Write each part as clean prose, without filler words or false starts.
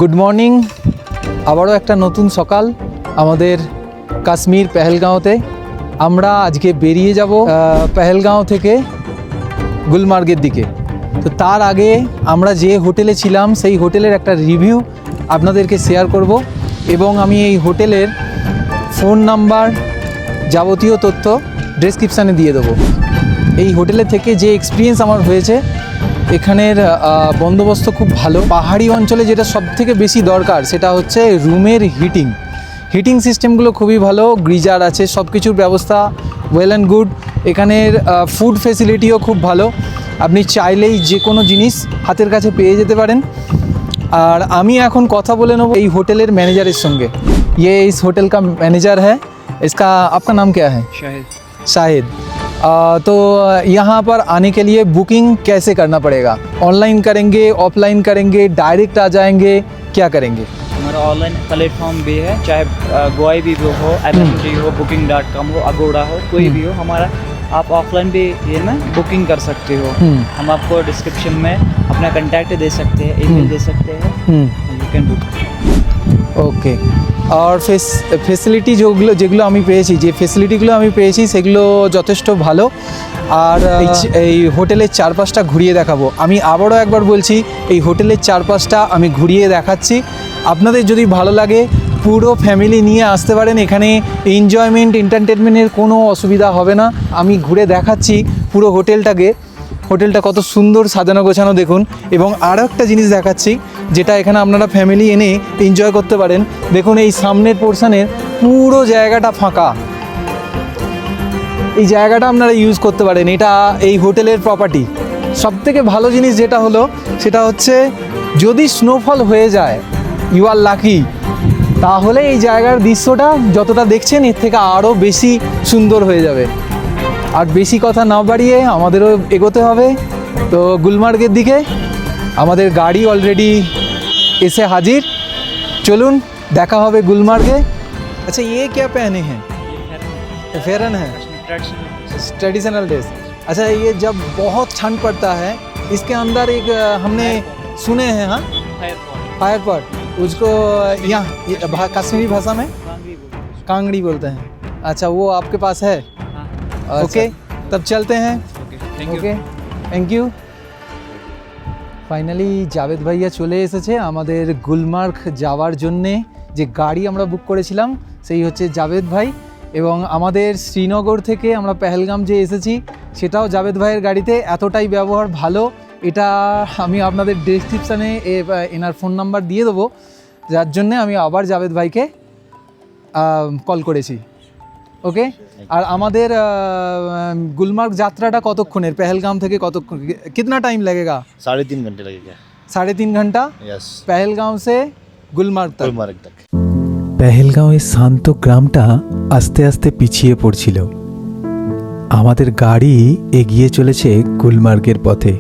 Good morning. আবারও একটা নতুন সকাল আমাদের কাশ্মীর পেহেলগাঁওতে। আমরা আজকে বেরিয়ে যাব পেহেলগাঁও থেকে গুলমার্গের দিকে। তো তার আগে আমরা যে হোটেলে ছিলাম সেই হোটেলের একটা রিভিউ আপনাদেরকে শেয়ার করব এবং আমি এই হোটেলের ফোন নাম্বার যাবতীয় তথ্য ডেসক্রিপশানে দিয়ে দেবো। এই হোটেলে থেকে যে এক্সপিরিয়েন্স আমার হয়েছে, এখানের বন্দোবস্ত খুব ভালো। পাহাড়ি অঞ্চলে যেটা সবথেকে বেশি দরকার সেটা হচ্ছে রুমের হিটিং সিস্টেমগুলো খুবই ভালো, গিজার আছে, সব কিছুর ব্যবস্থা ওয়েল অ্যান্ড গুড। এখানের ফুড ফেসিলিটিও খুব ভালো, আপনি চাইলেই যে কোনো জিনিস হাতের কাছে পেয়ে যেতে পারেন। আর আমি এখন কথা বলে নেব এই হোটেলের ম্যানেজারের সঙ্গে। ये इस होटल का मैनेजर है, इसका आपका नाम क्या है? शाहिद। तो यहाँ पर आने के लिए बुकिंग कैसे करना पड़ेगा? ऑनलाइन करेंगे, ऑफलाइन करेंगे, डायरेक्ट आ जाएंगे, क्या करेंगे? हमारा ऑनलाइन प्लेटफॉर्म भी है, चाहे गोई भी हो, FMG हो, booking.com हो, अगोड़ा हो, कोई भी हो हमारा। आप ऑफलाइन भी ये ना बुकिंग कर सकते हो। हम आपको डिस्क्रिप्शन में अपना कॉन्टैक्ट दे सकते हैं, ईमेल दे सकते हैं, यू कैन बुक। ওকে। আর ফেসিলিটি যেগুলো আমি পেয়েছি, যে ফেসিলিটিগুলো আমি পেয়েছি সেগুলো যথেষ্ট ভালো। আর এই হোটেলের চারপাশটা ঘুরিয়ে দেখাবো। আমি আবারও একবার বলছি, এই হোটেলের চারপাশটা আমি ঘুরিয়ে দেখাচ্ছি। আপনাদের যদি ভালো লাগে পুরো ফ্যামিলি নিয়ে আসতে পারেন। এখানে এনজয়মেন্ট এন্টারটেনমেন্টের কোনো অসুবিধা হবে না। আমি ঘুরে দেখাচ্ছি পুরো হোটেলটা কত সুন্দর সাজানো গোছানো দেখুন। এবং আরও একটা জিনিস দেখাচ্ছি যেটা এখানে আপনারা ফ্যামিলি এনে এনজয় করতে পারেন। দেখুন এই সামনের পোর্শনের পুরো জায়গাটা ফাঁকা, এই জায়গাটা আপনারা ইউজ করতে পারেন। এটা এই হোটেলের প্রপার্টি। সবথেকে ভালো জিনিস যেটা হলো সেটা হচ্ছে যদি স্নোফল হয়ে যায়, ইউ আর লাকি, তাহলে এই জায়গার দৃশ্যটা যতটা দেখছেন এর থেকে আরও বেশি সুন্দর হয়ে যাবে। আর বেশি কথা না বাড়িয়ে আমাদেরও এগোতে হবে। তো গুলমার্গের দিকে আমাদের গাড়ি অলরেডি এসে হাজির। চলুন দেখা হবে গুলমার্গে। আচ্ছা, ये क्या पहने हैं? फेरन है, ट्रेडिशनल ड्रेस। अच्छा, ये जब बहुत ठंड पड़ता है इसके अंदर एक हमने सुने हैं, हाँ, फायर पॉट, उसको यहाँ कश्मीरी भाषा में कांगड़ी बोलते हैं। अच्छा, वो आपके पास है? ओके, तब चलते हैं। Okay, thank you. Finally Javed ভাইয়া চলে এসেছে আমাদের গুলমার্গ যাওয়ার জন্যে। যে গাড়ি আমরা বুক করেছিলাম সেই হচ্ছে জাভেদ ভাই। এবং আমাদের শ্রীনগর থেকে আমরা পেহেলগাম যে এসেছি সেটাও জাভেদ ভাইয়ের গাড়িতে। এতটাই ব্যবহার ভালো, এটা আমি আপনাদের ডেসক্রিপশানে এনার ফোন নাম্বার দিয়ে দেবো, যার জন্যে আমি আবার জাভেদ ভাইকে কল করেছি। ওকে। আর আমাদের গুলমার্গ যাত্রাটা কতক্ষণের? পেহেলগাম থেকে কতক্ষণ, कितना टाइम लगेगा? 3.5 घंटे लगेगा। 3.5 घंटा यस, পেহেলগাঁও से গুলমার্গ তক। गुलमर्ग तक। পেহেলগাঁওয়ের শান্ত গ্রামটা আস্তে আস্তে পিছিয়ে পড়ছিল। আমাদের গাড়ি এগিয়ে চলেছে গুলমার্গের পথে।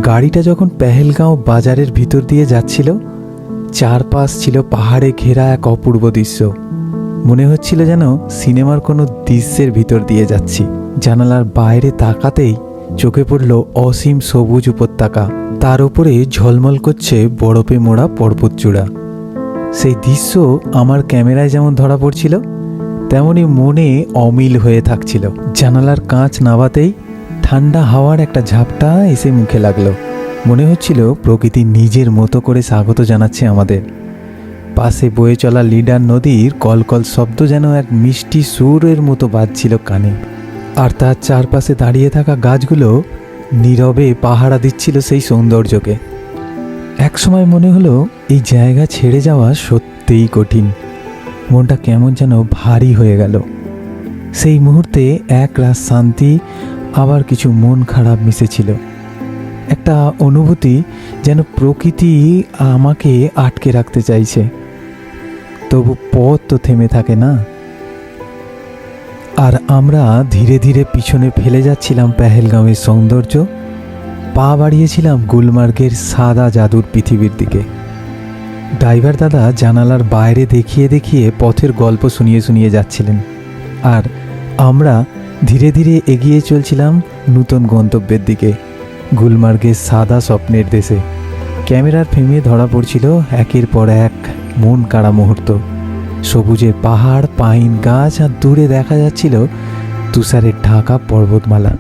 গাড়িটা যখন পেহেলগাঁও বাজারের ভিতর দিয়ে যাচ্ছিল, চারপাশ ছিল পাহাড়ে ঘেরা এক অপূর্ব দৃশ্য। মনে হচ্ছিল যেন সিনেমার কোনো দৃশ্যের ভিতর দিয়ে যাচ্ছি। জানালার বাইরে তাকাতেই চোখে পড়ল অসীম সবুজ উপত্যকা, তার উপরে ঝলমল করছে বরফে মোড়া পর্বতচূড়া। সেই দৃশ্য আমার ক্যামেরায় যেমন ধরা পড়ছিল তেমনি মনে অমিল হয়ে থাকছিল। জানালার কাঁচ নাবাতেই ঠান্ডা হাওয়ার একটা ঝাপটা এসে মুখে লাগলো। মনে হচ্ছিল প্রকৃতি নিজের মতো করে স্বাগত জানাচ্ছে আমাদের। পাশে বয়ে চলা লিডার নদীর কলকল শব্দ যেন এক মিষ্টি সুরের মতো বাজছিল কানে। আর তার চারপাশে দাঁড়িয়ে থাকা গাছগুলো নীরবে পাহারা দিচ্ছিল সেই সৌন্দর্যকে। একসময় মনে হলো এই জায়গা ছেড়ে যাওয়া সত্যিই কঠিন। মনটা কেমন যেন ভারী হয়ে গেল। সেই মুহূর্তে এক রাত শান্তি, আবার কিছু মন খারাপ মিশেছিল। একটা অনুভূতি যেন প্রকৃতি আমাকে আটকে রাখতে চাইছে, তবু পথ তো থেমে থাকে না। আর আমরা ধীরে ধীরে পিছনে ফেলে যাচ্ছিলাম পেহেলগাঁওয়ের সৌন্দর্য, পা বাড়িয়েছিলাম গুলমার্গের সাদা জাদুর পৃথিবীর দিকে। ড্রাইভার দাদা জানালার বাইরে দেখিয়ে দেখিয়ে পথের গল্প শুনিয়ে শুনিয়ে যাচ্ছিলেন, আর আমরা ধীরে ধীরে এগিয়ে চলছিলাম নতুন গন্তব্যের দিকে, গুলমার্গের সাদা স্বপ্নের দেশে। ক্যামেরার ফ্রেমে ধরা পড়ছিল একের পর এক মন কাড়া মুহূর্ত। সবুজের পাহাড়, পাইন গাছ, আর দূরে দেখা যাচ্ছিল তুষারের ঢাকা পর্বতমালা।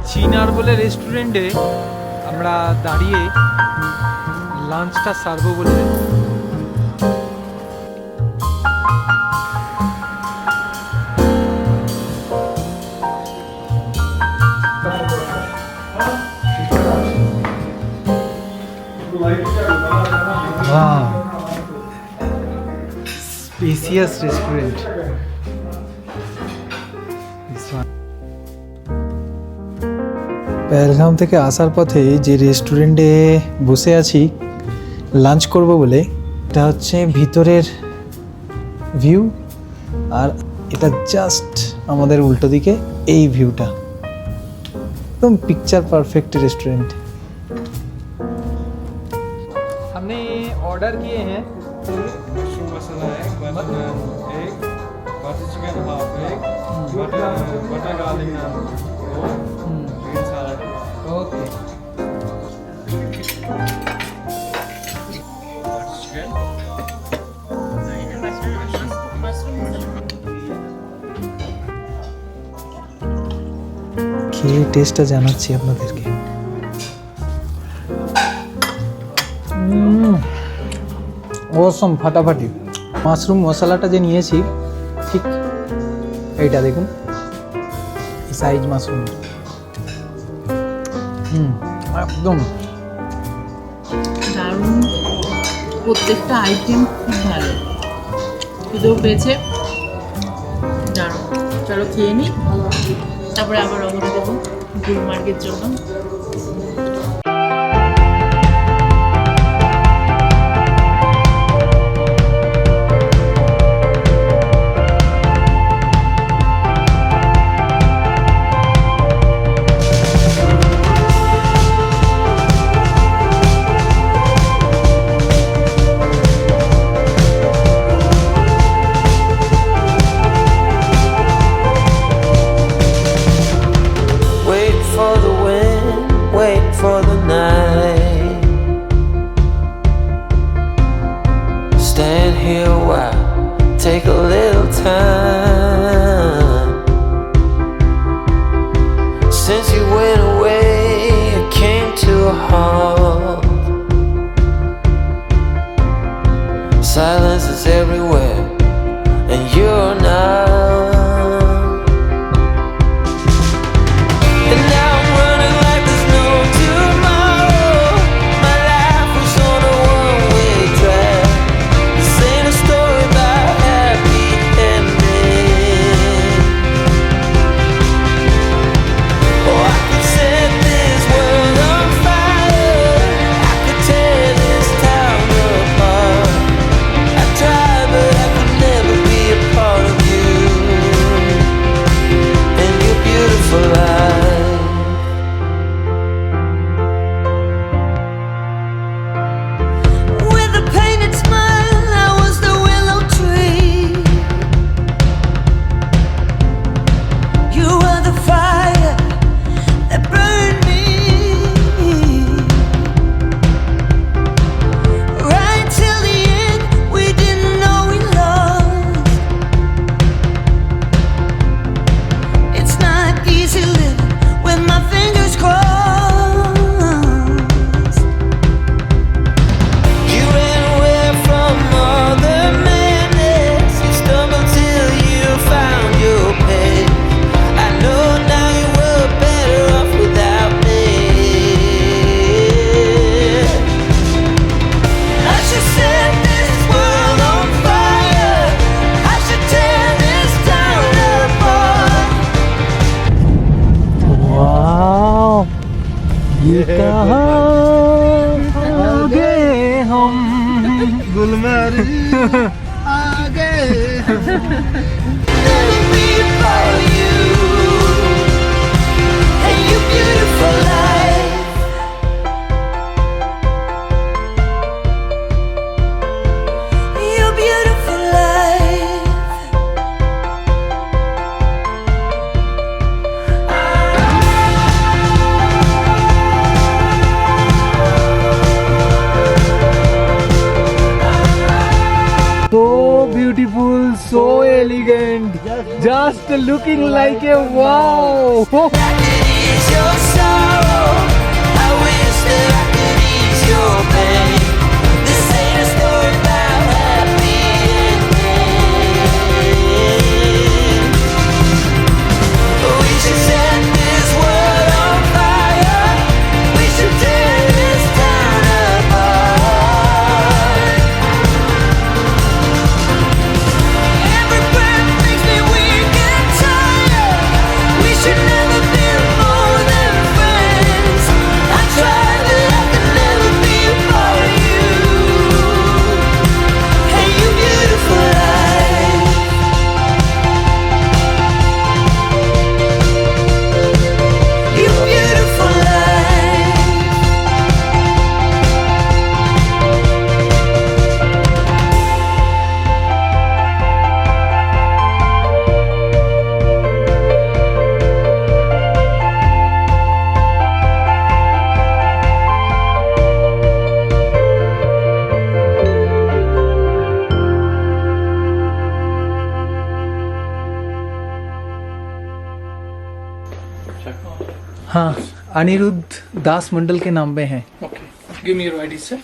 চিনার বলে রেস্টুরেন্টে আমরা দাঁড়িয়ে লাঞ্চটা সারবো বলে স্পেসিয়াস রেস্টুরেন্ট। পেহেলগাঁও থেকে আসার পথে যে রেস্টুরেন্টে বসে আছি লাঞ্চ করব বলে, এটা হচ্ছে ভিতরের ভিউ, আর এটা জাস্ট আমাদের উল্টো দিকে এই ভিউটা, একদম पिक्चर परफेक्ट रेस्टोरेंट। हमने ऑर्डर किए हैं मशरूम मसाला एक, बटर नान एक, बटर चिकन हाफ एक, बटर गार्लिक नान दो, ग्रीन सलाद। ओके। बटर चिकन খেয়ে টেস্টটা জানাচ্ছি আপনাদেরকে। অসম, ফাটাফাটি। মাশরুম মশলাটা যে নিয়েছি ঠিক এইটা দেখুন, এই সাইজ মাশরুম, একদম দারুণ। প্রত্যেকটা আইটেম খুব ভালো, খিদেও পেয়েছে, দারুণ। চলো খেয়ে নিই, তারপরে আবার রওনা দেবো গুলমার্গের জন্য। Wait for the wind, wait for the night. Stand here a while, take a little time. Since you went away, it came to a halt. Silence is everywhere, and you're not. And now I'm running like there's no tomorrow. My life was on a one-way track. This ain't a story about happy ending. Oh, I could set this world on fire. I could tear this town apart. I tried, but I could never be a part of you and your beautiful life. With a painted smile, I was the willow tree. You were the fire that burned me. Right till the end, we didn't know we lost. It's not easy living with my fingers crossed. You ran away from all the madness. You stumbled till you found your pace. I know now you were better off without me. I should set this world on fire. I should tear this town apart. Wow, ये कहाँ आ गए हम, गुलमर्ग आ गए। Let me be for you and your beautiful life. Your beautiful life. looking like a wow. Ease your sorrow. I wish that I could ease your pain. This ain't a story about happy endings. We should set this world on fire. We should tear this town apart. Every breath makes me weak and tired. We should never be more than friends. I tried, but I could never be a part of you. Hey, you beautiful life. You beautiful life. हाँ, अनिरुद्ध दास मंडल के नाम में है। Okay. Give me your ID, sir.